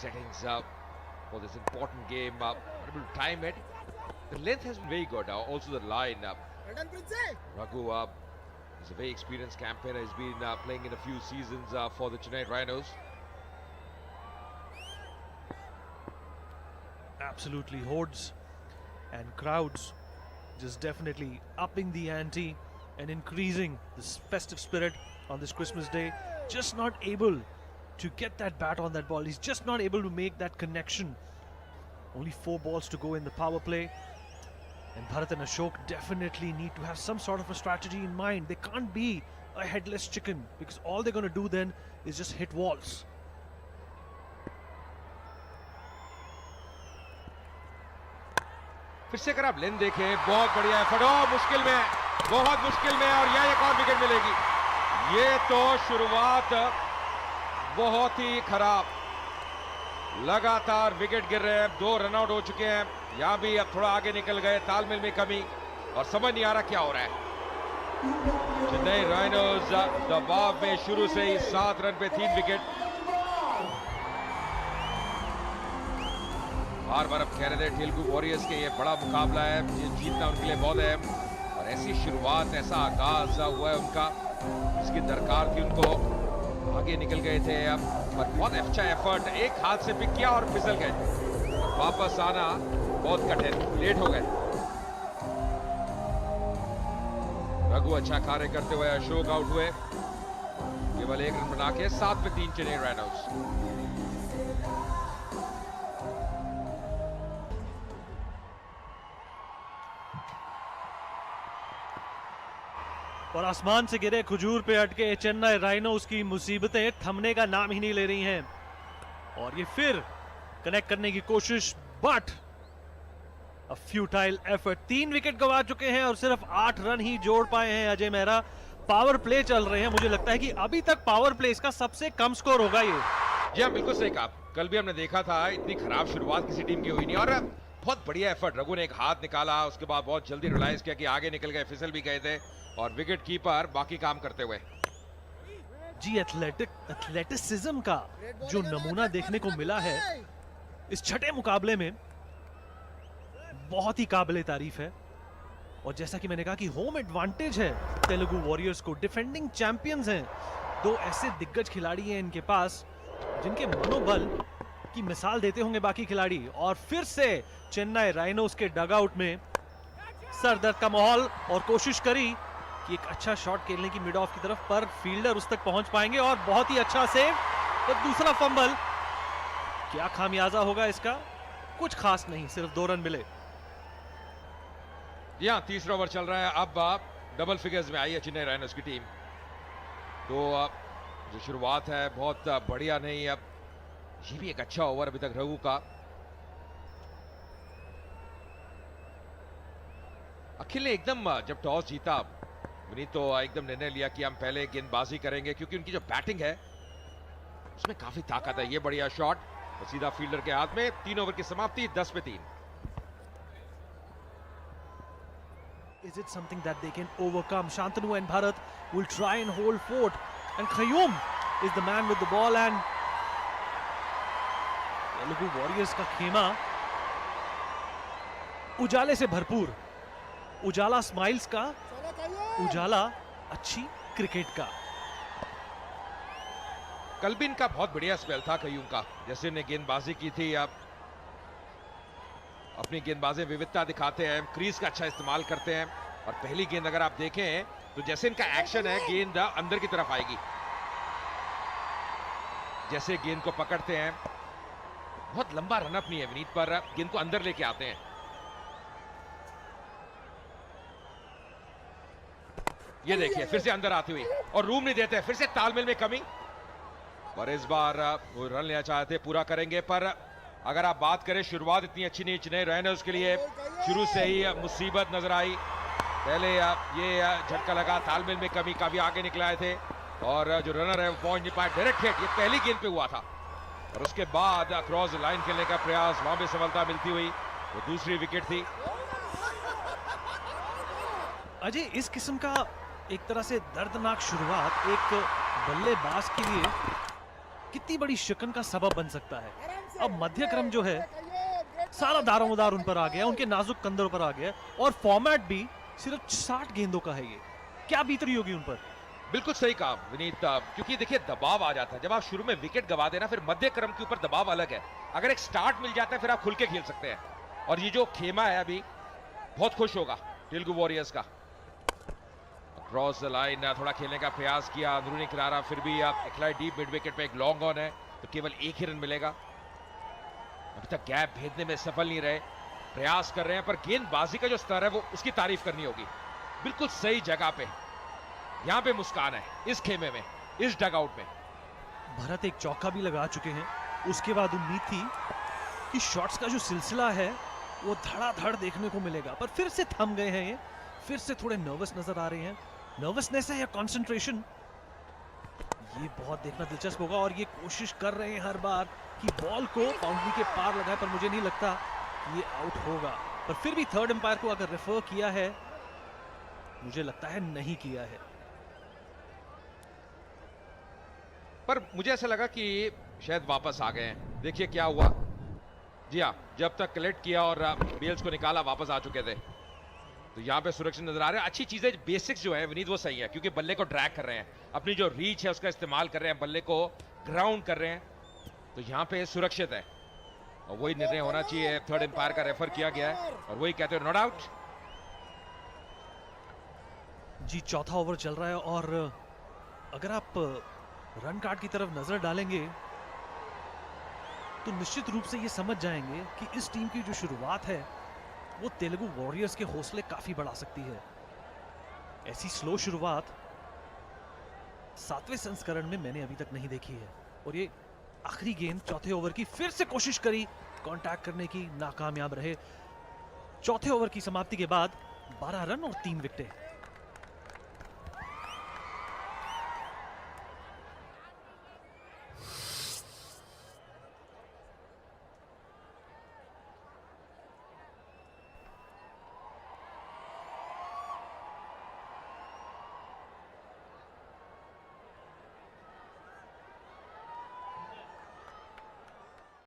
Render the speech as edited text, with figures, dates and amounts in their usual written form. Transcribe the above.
settings for this important game. Able to time it. The length has been very good. Also the line. Raghu is a very experienced campaigner. He's been playing in a few seasons for the Chennai Rhinos. Absolutely, hordes and crowds just definitely upping the ante and increasing this festive spirit on this Christmas Day. Just not able to get that bat on that ball. He's just not able to make that connection. Only 4 balls to go in the power play. And Bharat and Ashok definitely need to have some sort of a strategy in mind. They can't be a headless chicken, because all they're going to do then is just hit walls. फिर से अगर आप लेन देखें, बहुत बढ़िया है, फटो मुश्किल में, बहुत मुश्किल में, और यह एक और विकेट मिलेगी। ये तो शुरुआत बहुत ही खराब, लगातार विकेट गिर रहे हैं, 2 रनआउट हो चुके हैं, यहां भी अब थोड़ा आगे निकल गए, तालमेल में कमी, और समझ नहीं आ रहा क्या हो रहा है। चेन्नई राइनोज दबाव में शुरू से ही 7 रन पे 3 विकेट। बार बार अब कह रहे थे तेलुगु वॉरियर्स के ये बड़ा मुकाबला है, ये जीतना उनके लिए बहुत अहम, और ऐसी शुरुआत, ऐसा आगाज हुआ है उनका, जिसकी दरकार थी उनको, आगे निकल गए थे अब, पर बहुत अच्छा एफर्ट, एक हाथ से पिक किया और फिसल गए, और वापस आना बहुत कठिन, लेट हो गए। रघु अच्छा कार्य करते हुए अशोक आउट हुए, केवल 1 रन बना के 7 पे 3 चेन्नई राइनोज। और आसमान से गिरे खजूर पे अटके चेन्नई राइनोज की मुसीबतें थमने का नाम ही नहीं ले रही हैं, और ये फिर कनेक्ट करने की कोशिश, but a futile effort. 3 wicket गंवा चुके हैं और सिर्फ 8 रन ही जोड़ पाए हैं अजय मेहरा। पावर प्ले चल रहे हैं, मुझे लगता है कि अभी तक पावर प्ले इसका सबसे कम स्कोर होगा ये। जी हाँ, बिल्कुल सही कहा, कल भी हमने देखा था, इतनी खराब शुरुआत किसी टीम की हुई नहीं, और बहुत बढ़िया एफर्ट, रघु ने एक हाथ निकाला, उसके बाद बहुत जल्दी रियलाइज किया कि आगे निकल गए, फिसल भी गए थे, और विकेट कीपर बाकी काम करते हुए। जी, एथलेटिसिज्म का जो नमूना देखने को मिला है इस छठे मुकाबले में, बहुत ही काबिले तारीफ है। और जैसा कि मैंने कहा कि होम एडवांटेज है तेलुगु वॉरियर्स को, डिफेंडिंग चैंपियंस हैं, 2 ऐसे दिग्गज खिलाड़ी हैं इनके पास जिनके मनोबल की मिसाल देते होंगे बाकी खिलाड़ी। और फिर से चेन्नई राइनोज के डगआउट में सरदर्द का माहौल, और कोशिश करी कि एक अच्छा शॉट खेलने की मिड ऑफ की तरफ, पर फील्डर उस तक पहुंच पाएंगे, और बहुत ही अच्छा सेव। तो दूसरा फंबल, क्या खामियाजा होगा इसका? कुछ खास नहीं, सिर्फ 2 रन मिले। यहाँ तीसरा ओवर चल रहा है, अब डबल फिगर्स में आई है चेन्नई राइनोज की टीम, तो जो शुरुआत है बहुत बढ़िया नहीं। अब ये भी एक अच्छा ओवर अभी तक रघु का। अखिल ने एकदम जब टॉस जीता, विनीत तो एकदम निर्णय लिया कि हम पहले गेंदबाजी करेंगे, क्योंकि उनकी जो बैटिंग है उसमें काफी ताकत है। ये बढ़िया शॉट तो सीधा फील्डर के हाथ में। 3 ओवर की समाप्ति, 10 पे 3। Is it something that they can overcome? Shantanu and Bharat will try and hold fort, and Qayyum is the man with the ball, and Telugu warriors का खेमा उजाले से भरपूर, उजाला स्माइल्स का, उजाला अच्छी क्रिकेट का। कल भी इनका बहुत बढ़िया स्पेल था कयूम का, जैसे इन्हें गेंदबाजी की थी। अब अपनी गेंदबाजी विविधता दिखाते हैं, क्रीज का अच्छा इस्तेमाल करते हैं, और पहली गेंद अगर आप देखें तो जैसे इनका एक्शन है, गेंद अंदर की तरफ आएगी, जैसे गेंद को पकड़ते हैं, बहुत लंबा रनअप नहीं है विनीत, पर गेंद को अंदर लेके आते हैं। ये देखिए फिर से अंदर आती हुई, और रूम नहीं देते, फिर से तालमेल में कमी, और इस बार वो रन लेना चाहते, पूरा करेंगे। पर अगर आप बात करें, शुरुआत इतनी अच्छी नहीं चेन्नई राइनोज के लिए, शुरू से ही मुसीबत नजर आई। पहले ये झटका लगा, तालमेल में कमी, काफी आगे निकलाए थे, और जो रनर है वो पहुंच नहीं पाए। डायरेक्ट हिट ये पहली गेंद पे हुआ था, और उसके बाद क्रॉस लाइन खेलने का प्रयास, वहां भी सफलता मिलती हुई, वो दूसरी विकेट थी। अजय, इस किस्म का एक तरह से दर्दनाक शुरुआत एक बल्लेबाज के लिए कितनी बड़ी शिकन का सबब बन सकता है। अब मध्य क्रम जो है सारा दारोमदार उन पर आ गया, उनके नाजुक कंधों पर आ गया, और फॉर्मेट भी सिर्फ 60 गेंदों का है। ये क्या बीत रही होगी उन पर। बिल्कुल सही कहा विनीत, क्योंकि देखिए दबाव आ जाता है जब आप शुरू में विकेट गवा देना, फिर मध्य क्रम के ऊपर दबाव अलग है। अगर एक स्टार्ट मिल जाता है फिर आप खुल के खेल सकते हैं। और ये जो खेमा है अभी बहुत खुश होगा तेलुगु वॉरियर्स का। क्रॉस द लाइन थोड़ा खेलने का प्रयास किया, अंदरूनी किनारा, फिर भी आप एक डीप मिड विकेट पे एक लॉन्ग ऑन है तो केवल एक ही रन मिलेगा। अभी तक गैप भेदने में सफल नहीं रहे, प्रयास कर रहे हैं, पर गेंदबाजी का जो स्तर है वो उसकी तारीफ करनी होगी। बिल्कुल सही जगह पे यहां पे मुस्कान है इस खेमे में, इस डगआउट में। भरत एक चौका भी लगा चुके हैं, उसके बाद उम्मीद थी कि शॉट्स का जो सिलसिला है वो धड़ाधड़ देखने को मिलेगा, पर फिर से थम गए हैं। ये फिर से थोड़े नर्वस नजर आ रहे हैं। नर्वसनेस है या कंसंट्रेशन, ये बहुत देखना दिलचस्प होगा। और ये कोशिश कर रहे हैं हर बार कि बॉल को बाउंड्री के पार लगाए, पर मुझे नहीं लगता ये आउट होगा। पर फिर भी थर्ड एम्पायर को अगर रेफर किया है, मुझे लगता है नहीं किया है। पर मुझे ऐसा लगा कि शायद वापस आ गए हैं। देखिए क्या हुआ। जी हाँ, जब तक कलेक्ट किया और बेल्स को निकाला वापस आ चुके थे। तो यहाँ पे सुरक्षित नजर आ रहे हैं। अच्छी चीजें बेसिक्स जो है विनीत वो सही है, क्योंकि बल्ले को ड्रैग कर रहे हैं, अपनी जो रीच है उसका इस्तेमाल कर रहे हैं, बल्ले को ग्राउंड कर रहे हैं, तो यहाँ पे सुरक्षित है। और वही निर्णय होना चाहिए, थर्ड एम्पायर का रेफर किया गया है और वही कहते हैं नॉट आउट। जी चौथा ओवर चल रहा है और अगर आप रन कार्ड की तरफ नजर डालेंगे तो निश्चित रूप से ये समझ जाएंगे कि इस टीम की जो शुरुआत है वो तेलुगु वॉरियर्स के हौसले काफी बढ़ा सकती है। ऐसी स्लो शुरुआत 7वें संस्करण में मैंने अभी तक नहीं देखी है। और ये आखिरी गेंद चौथे ओवर की, फिर से कोशिश करी कांटेक्ट करने की, नाकामयाब रहे। चौथे ओवर की समाप्ति के बाद 12 रन और 3 विकेटें।